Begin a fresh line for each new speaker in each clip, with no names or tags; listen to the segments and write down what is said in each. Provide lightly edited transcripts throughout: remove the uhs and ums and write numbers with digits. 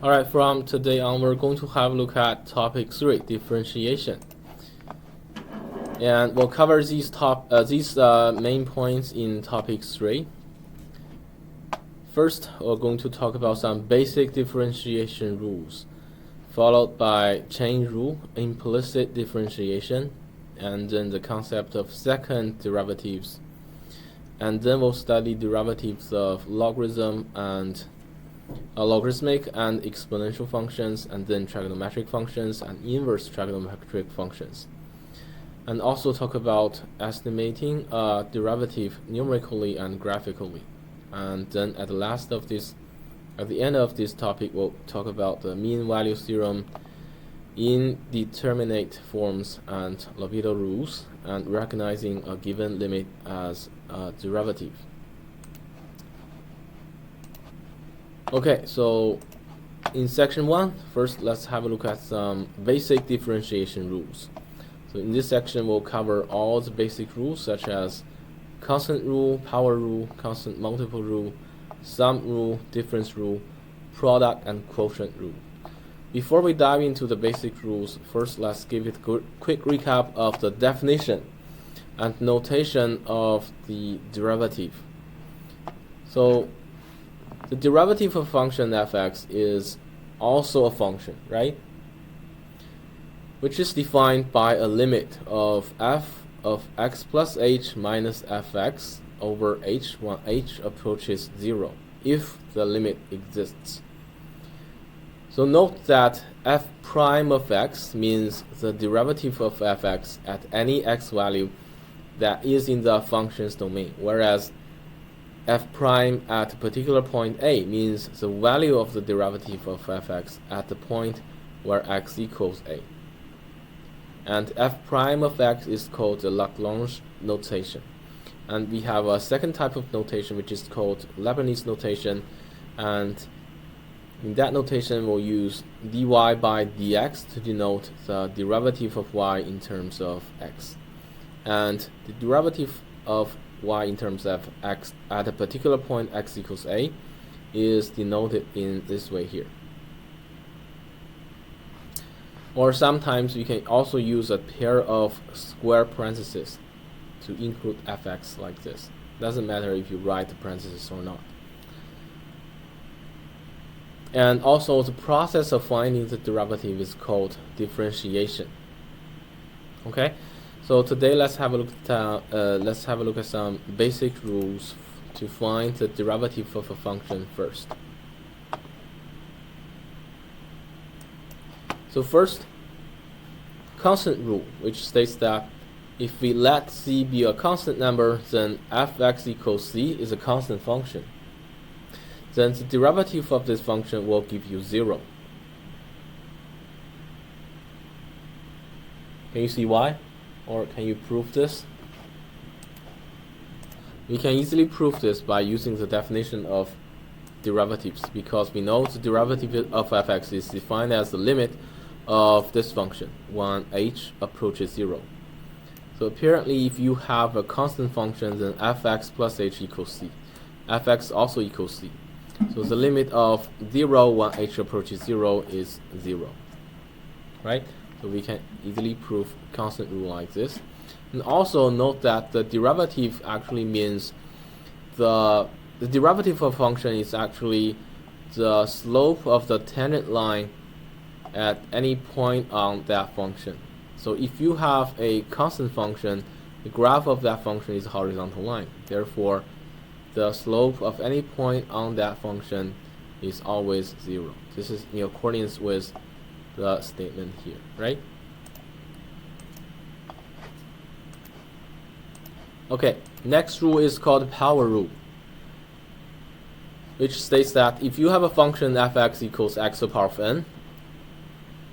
Alright, from today on, we're going to have a look at topic 3, differentiation. And we'll cover these main points in topic 3. First, we're going to talk about some basic differentiation rules, followed by chain rule, implicit differentiation, and then the concept of second derivatives. And then we'll study derivatives of logarithmic and exponential functions, and then trigonometric functions and inverse trigonometric functions. And also talk about estimating a derivative numerically and graphically. And then at the end of this topic, we'll talk about the mean value theorem, indeterminate forms, and Logarithmic rules, and recognizing a given limit as a derivative. Okay, so in section 1, first let's have a look at some basic differentiation rules. So in this section, we'll cover all the basic rules such as constant rule, power rule, constant multiple rule, sum rule, difference rule, product and quotient rule. Before we dive into the basic rules, first let's give it a quick recap of the definition and notation of the derivative. So the derivative of function fx is also a function, right? Which is defined by a limit of f of x plus h minus fx over h when h approaches 0, if the limit exists. So note that f prime of x means the derivative of fx at any x value that is in the function's domain, whereas f prime at a particular point a means the value of the derivative of fx at the point where x equals a. And f prime of x is called the Lagrange notation. And we have a second type of notation which is called Leibniz notation, and in that notation we'll use dy by dx to denote the derivative of y in terms of x. And the derivative of y in terms of x at a particular point x equals a is denoted in this way here. Or sometimes we can also use a pair of square parentheses to include fx like this. Doesn't matter if you write the parentheses or not. And also the process of finding the derivative is called differentiation. Okay, so today let's have a look at some basic rules to find the derivative of a function first. So first, constant rule, which states that if we let c be a constant number, then fx equals c is a constant function. Then the derivative of this function will give you 0. Can you see why? Or can you prove this? We can easily prove this by using the definition of derivatives, because we know the derivative of fx is defined as the limit of this function when h approaches 0. So apparently if you have a constant function, then fx plus h equals c. Fx also equals c. So the limit of 0 when h approaches 0 is 0. Right? So we can easily prove constant rule like this. And also note that the derivative actually means the derivative of a function is actually the slope of the tangent line at any point on that function. So if you have a constant function, the graph of that function is a horizontal line. Therefore, the slope of any point on that function is always 0. This is in accordance with the statement here, right? Okay, next rule is called power rule, which states that if you have a function fx equals x to the power of n,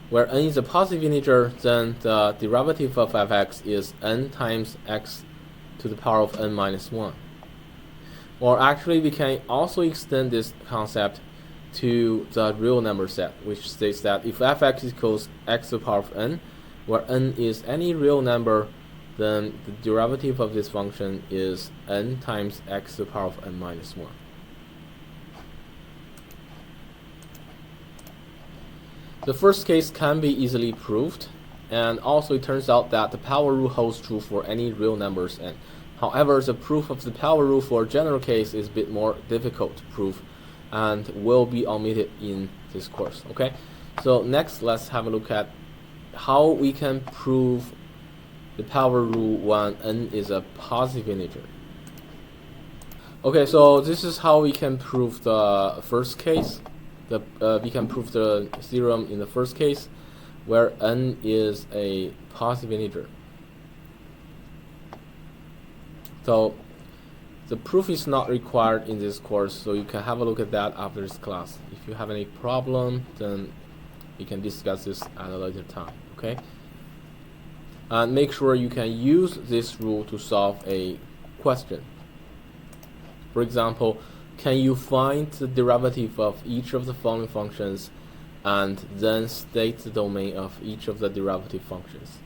where n is a positive integer, then the derivative of fx is n times x to the power of n minus 1. Or actually, we can also extend this concept to the real number set, which states that if fx equals x to the power of n, where n is any real number, then the derivative of this function is n times x to the power of n minus 1. The first case can be easily proved, and also it turns out that the power rule holds true for any real numbers n. However, the proof of the power rule for a general case is a bit more difficult to prove and will be omitted in this course. Okay, so next let's have a look at how we can prove the power rule when n is a positive integer. Okay, so this is how we can prove the first case. We can prove the theorem in the first case where n is a positive integer. So the proof is not required in this course, so you can have a look at that after this class. If you have any problem, then we can discuss this at a later time. Okay, and make sure you can use this rule to solve a question. For example, can you find the derivative of each of the following functions and then state the domain of each of the derivative functions?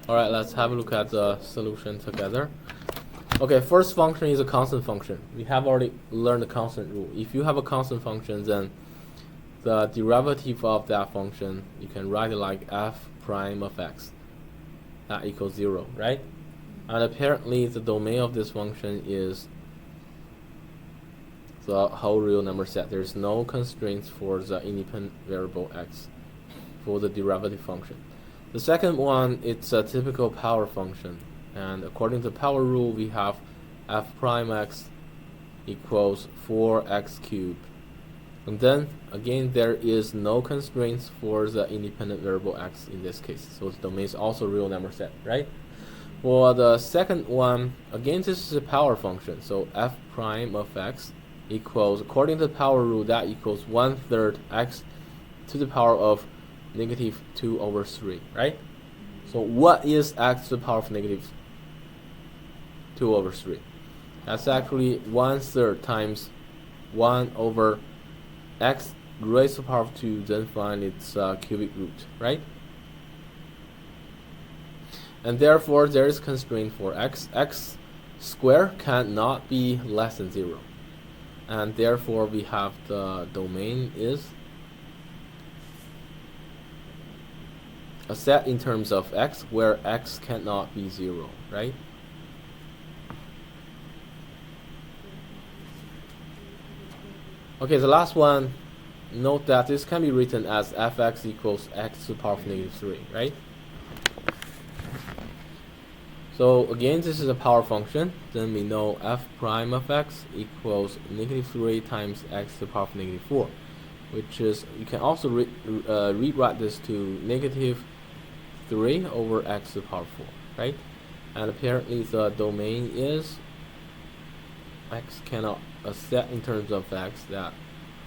Alright, let's have a look at the solution together. Okay, first function is a constant function. We have already learned the constant rule. If you have a constant function, then the derivative of that function, you can write it like f prime of x. That equals 0, right? And apparently the domain of this function is the whole real number set. There's no constraints for the independent variable x for the derivative function. The second one, it's a typical power function, and according to the power rule, we have f prime x equals 4x cubed. And then again, there is no constraints for the independent variable x in this case, so the domain is also real number set, right? For the second one, again, this is a power function, so f prime of x equals, according to the power rule, that equals 1/3 x to the power of negative 2 over 3, right? So what is x to the power of negative 2 over 3? That's actually 1/3 times 1 over x raised to the power of 2, then find its cubic root, right? And therefore there is constraint for x. X squared cannot be less than 0. And therefore we have the domain is a set in terms of x where x cannot be 0, right? Okay, the last one, note that this can be written as fx equals x to the power of negative 3, right? So again, this is a power function. Then we know f prime of x equals negative 3 times x to the power of negative 4, which is, you can also rewrite this to negative 3 over x to the power of 4, right? And apparently the domain is x cannot, a set in terms of x, that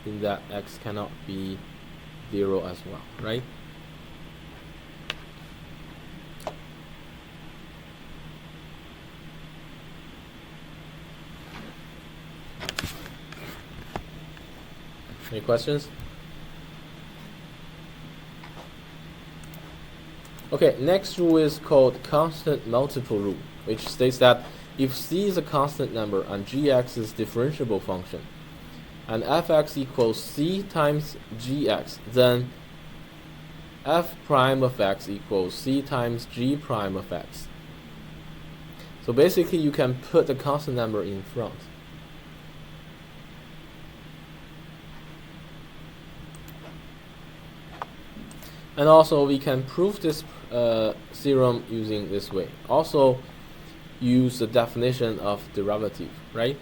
in that x cannot be 0 as well, right? Any questions? Okay, next rule is called constant multiple rule, which states that if c is a constant number and gx is a differentiable function, and fx equals c times gx, then f prime of x equals c times g prime of x. So basically you can put the constant number in front. And also we can prove this theorem using this way. Also use the definition of derivative, right?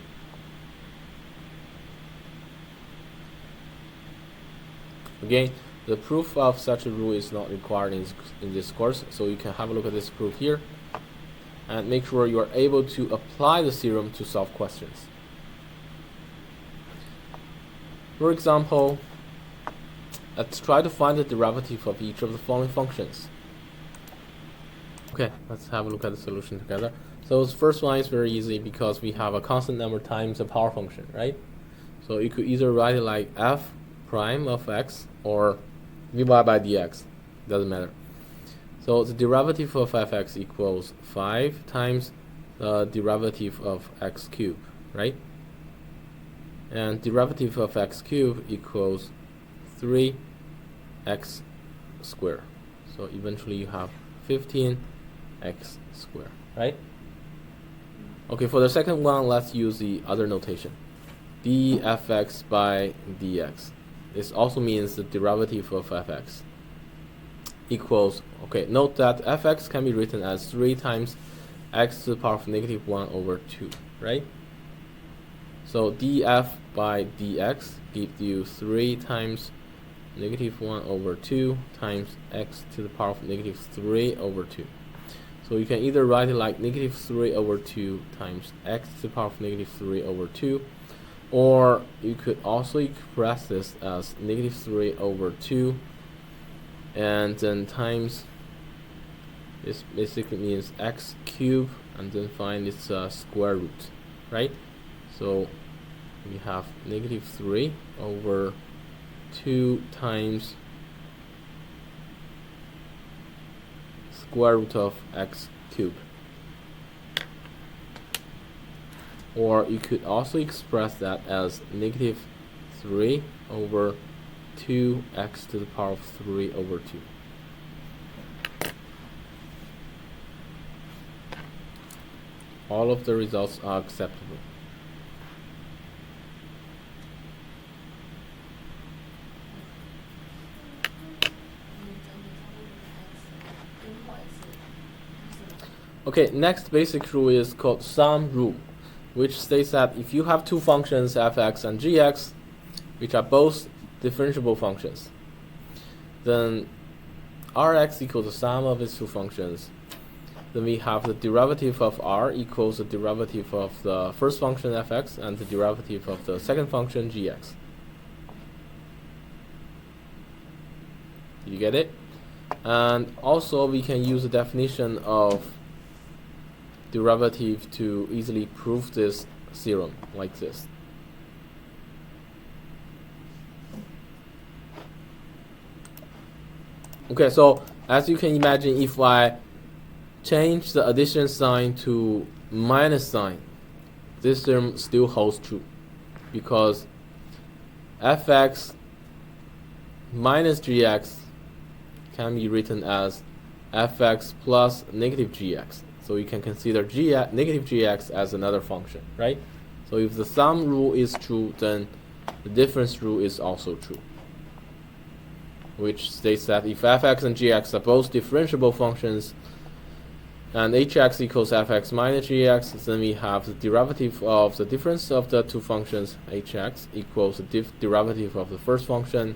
Again, the proof of such a rule is not required in this course, so you can have a look at this proof here and make sure you are able to apply the theorem to solve questions. For example, let's try to find the derivative of each of the following functions. Okay, let's have a look at the solution together. So the first one is very easy because we have a constant number times a power function, right? So you could either write it like f prime of x or dy by dx, doesn't matter. So the derivative of fx equals 5 times the derivative of x cubed, right? And derivative of x cubed equals 3x squared. So eventually you have 15x squared, right? Okay, for the second one, let's use the other notation. dfx by dx. This also means the derivative of fx equals, okay, note that fx can be written as 3 times x to the power of negative 1 over 2, right? So df by dx gives you 3 times negative 1 over 2 times x to the power of negative 3 over 2. So you can either write it like negative 3 over 2 times x to the power of negative 3 over 2, or you could also express this as negative 3 over 2 and then times, this basically means x cubed, and then find its square root, right? So we have negative 3 over 2 times square root of x cubed. Or you could also express that as negative 3 over 2x to the power of 3 over 2. All of the results are acceptable. Okay, next basic rule is called sum rule, which states that if you have two functions fx and gx, which are both differentiable functions, then Rx equals the sum of its two functions. Then we have the derivative of R equals the derivative of the first function fx and the derivative of the second function gx. You get it? And also we can use the definition of derivative to easily prove this theorem like this. Okay, so as you can imagine, if I change the addition sign to minus sign, this term still holds true, because fx minus gx can be written as fx plus negative gx. So you can consider negative gx as another function, right? So if the sum rule is true, then the difference rule is also true, which states that if fx and gx are both differentiable functions and hx equals fx minus gx, then we have the derivative of the difference of the two functions hx equals the derivative of the first function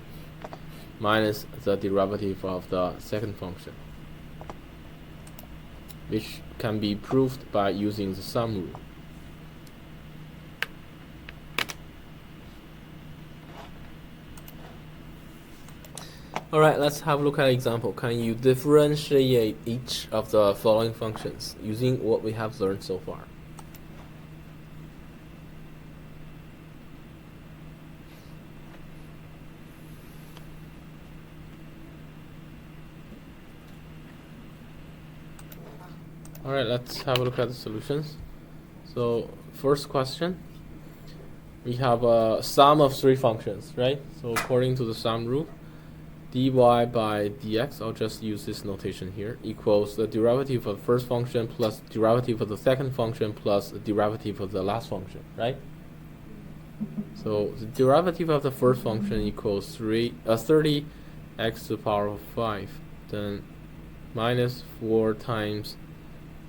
minus the derivative of the second function, which can be proved by using the sum rule. Alright, let's have a look at an example. Can you differentiate each of the following functions using what we have learned so far? Alright, let's have a look at the solutions. So, first question, we have a sum of three functions, right? So according to the sum rule, dy by dx, I'll just use this notation here, equals the derivative of the first function plus derivative of the second function plus the derivative of the last function, right? So the derivative of the first function equals 30x to the power of 5, then minus 4 times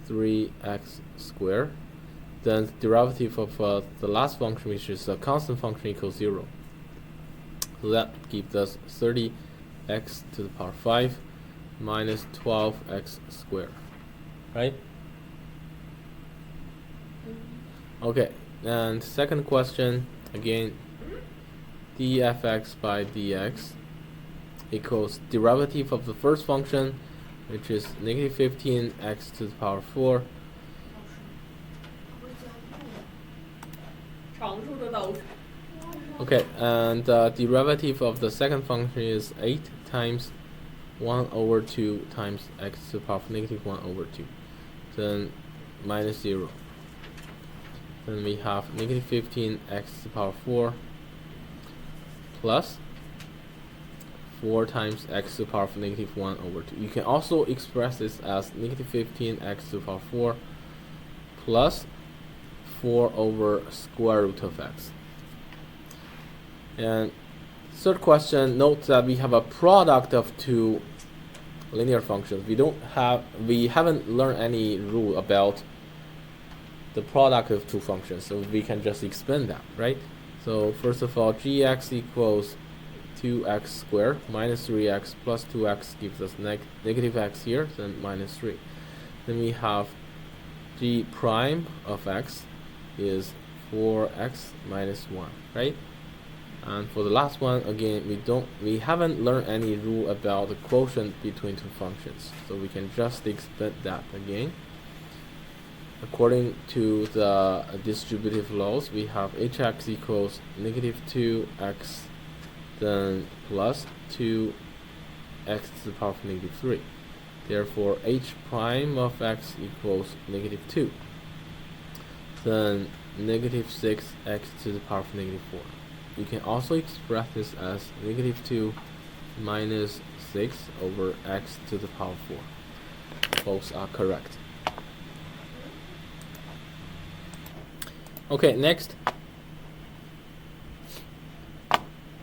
3x squared. Then the derivative of the last function, which is a constant function, equals 0. So that gives us 30x to the power 5 minus 12x squared, right? Okay, and second question, again, dfx by dx equals derivative of the first function, which is negative 15x to the power 4. Okay, and derivative of the second function is 8 times 1 over 2 times x to the power of negative 1 over 2. Then minus 0. Then we have negative 15x to the power 4 plus 4 times x to the power of negative 1 over 2. You can also express this as negative 15 x to the power 4 plus 4 over square root of x. And third question, note that we have a product of two linear functions. We haven't learned any rule about the product of two functions, so we can just explain that, right? So first of all, gx equals 2x squared minus 3x plus 2x gives us negative x here, then minus 3. Then we have g prime of x is 4x minus 1, right? And for the last one, again, we haven't learned any rule about the quotient between two functions, so we can just explain that again. According to the distributive laws, we have hx equals negative 2x then plus 2x to the power of negative 3. Therefore, h prime of x equals negative 2. Then negative 6x to the power of negative 4. You can also express this as negative 2 minus 6 over x to the power of 4. Both are correct. Okay, next,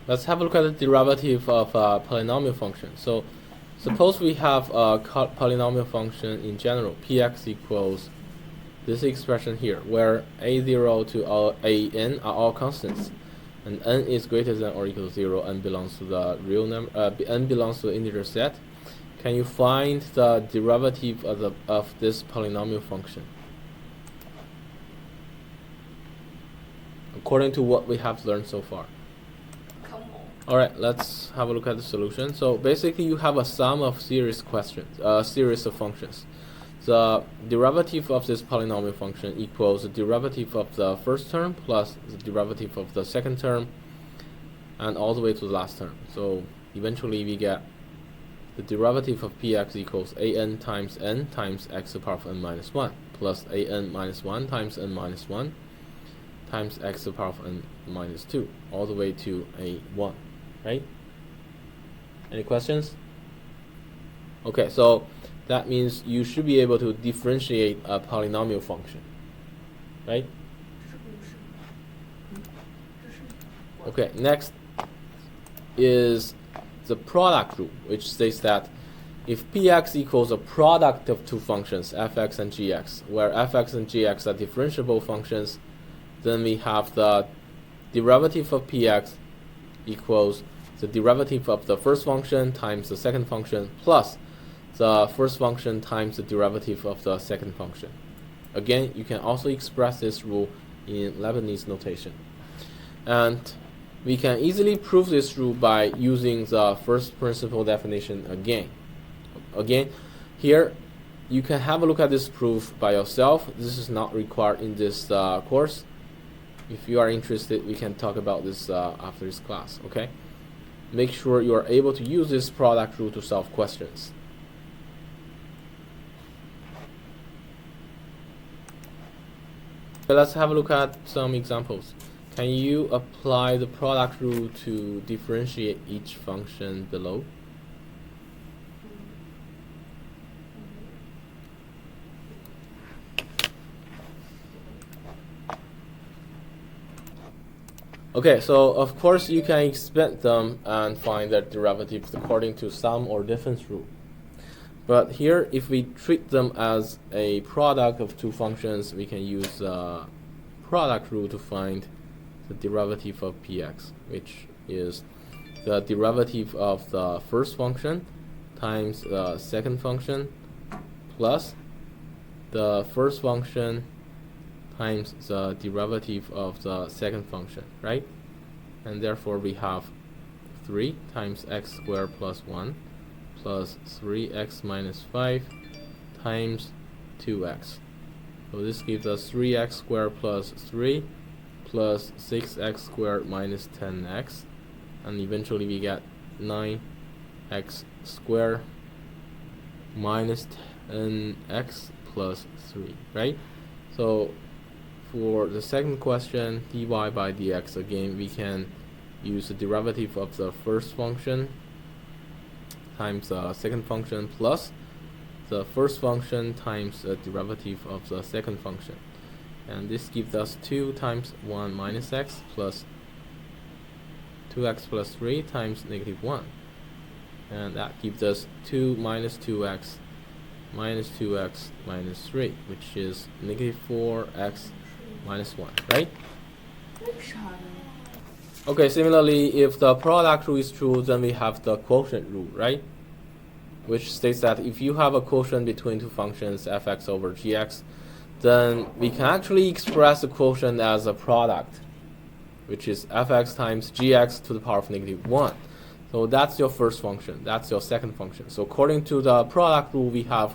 let's have a look at the derivative of a polynomial function. So suppose we have a polynomial function in general, px equals this expression here, where a0 to an are all constants, and n is greater than or equal to 0, n belongs to the real number, n belongs to the integer set. Can you find the derivative of this polynomial function according to what we have learned so far? Alright, let's have a look at the solution. So basically you have a sum of series of functions. The derivative of this polynomial function equals the derivative of the first term plus the derivative of the second term and all the way to the last term. So eventually we get the derivative of px equals an times n times x to the power of n minus 1 plus an minus 1 times n minus 1 times x to the power of n minus 2 all the way to a1, right? Any questions? Okay, so that means you should be able to differentiate a polynomial function, right? Okay, next is the product rule, which states that if px equals a product of two functions, fx and gx, where fx and gx are differentiable functions, then we have the derivative of px equals the derivative of the first function times the second function plus the first function times the derivative of the second function. Again, you can also express this rule in Leibniz notation. And we can easily prove this rule by using the first principle definition again. Again, here you can have a look at this proof by yourself. This is not required in this course. If you are interested, we can talk about this after this class, okay? Make sure you are able to use this product rule to solve questions. So let's have a look at some examples. Can you apply the product rule to differentiate each function below? Okay, so of course you can expand them and find their derivatives according to sum or difference rule. But here, if we treat them as a product of two functions, we can use the product rule to find the derivative of px, which is the derivative of the first function times the second function plus the first function times the derivative of the second function, right? And therefore we have 3 times x squared plus 1 plus 3x minus 5 times 2x. So this gives us 3x squared plus 3 plus 6x squared minus 10x, and eventually we get 9x squared minus 10x plus 3, right? So for the second question, dy by dx, again we can use the derivative of the first function times the second function plus the first function times the derivative of the second function. And this gives us 2 times 1 minus x plus 2x plus 3 times negative 1. And that gives us 2 minus 2x minus 2x minus 3, which is negative 4x minus 1, right? Okay, similarly, if the product rule is true, then we have the quotient rule, right? Which states that if you have a quotient between two functions, fx over gx, then we can actually express the quotient as a product, which is fx times gx to the power of negative 1. So that's your first function, that's your second function. So according to the product rule, we have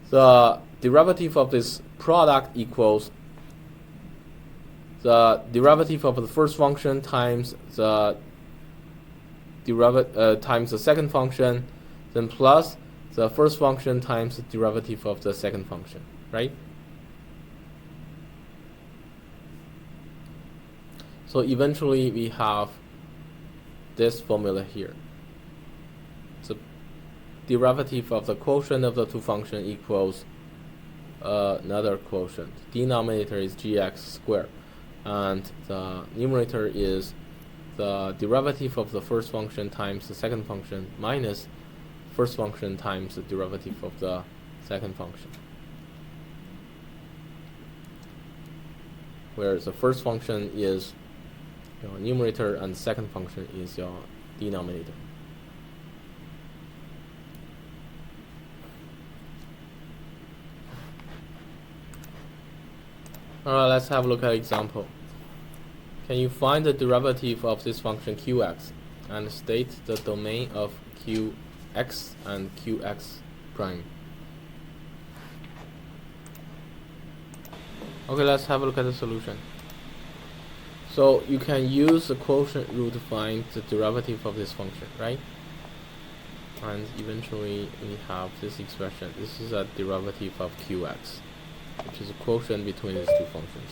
the derivative of this product equals the derivative of the first function times the times the second function, then plus the first function times the derivative of the second function, right? So eventually we have this formula here. So derivative of the quotient of the two functions equals another quotient. Denominator is gx squared, and the numerator is the derivative of the first function times the second function minus first function times the derivative of the second function, where the first function is your numerator and the second function is your denominator. Alright, let's have a look at an example. Can you find the derivative of this function qx and state the domain of qx and qx prime? Okay, let's have a look at the solution. So you can use the quotient rule to find the derivative of this function, right? And eventually we have this expression. This is a derivative of qx, which is a quotient between these two functions.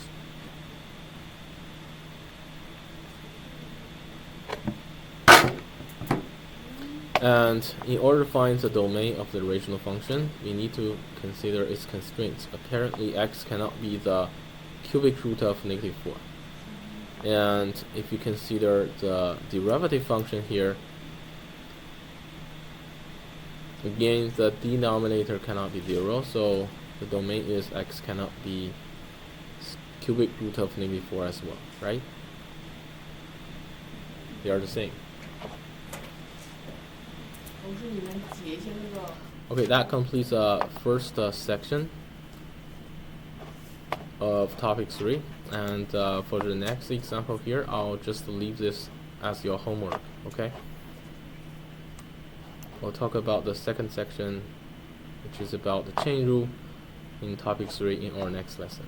And in order to find the domain of the original function, we need to consider its constraints. Apparently x cannot be the cubic root of negative 4. And if you consider the derivative function here, again the denominator cannot be 0, so the domain is x cannot be cubic root of negative 4 as well, right? They are the same. Okay, that completes the first section of topic 3, and for the next example here, I'll just leave this as your homework, okay? We'll talk about the second section, which is about the chain rule in topic 3 in our next lesson.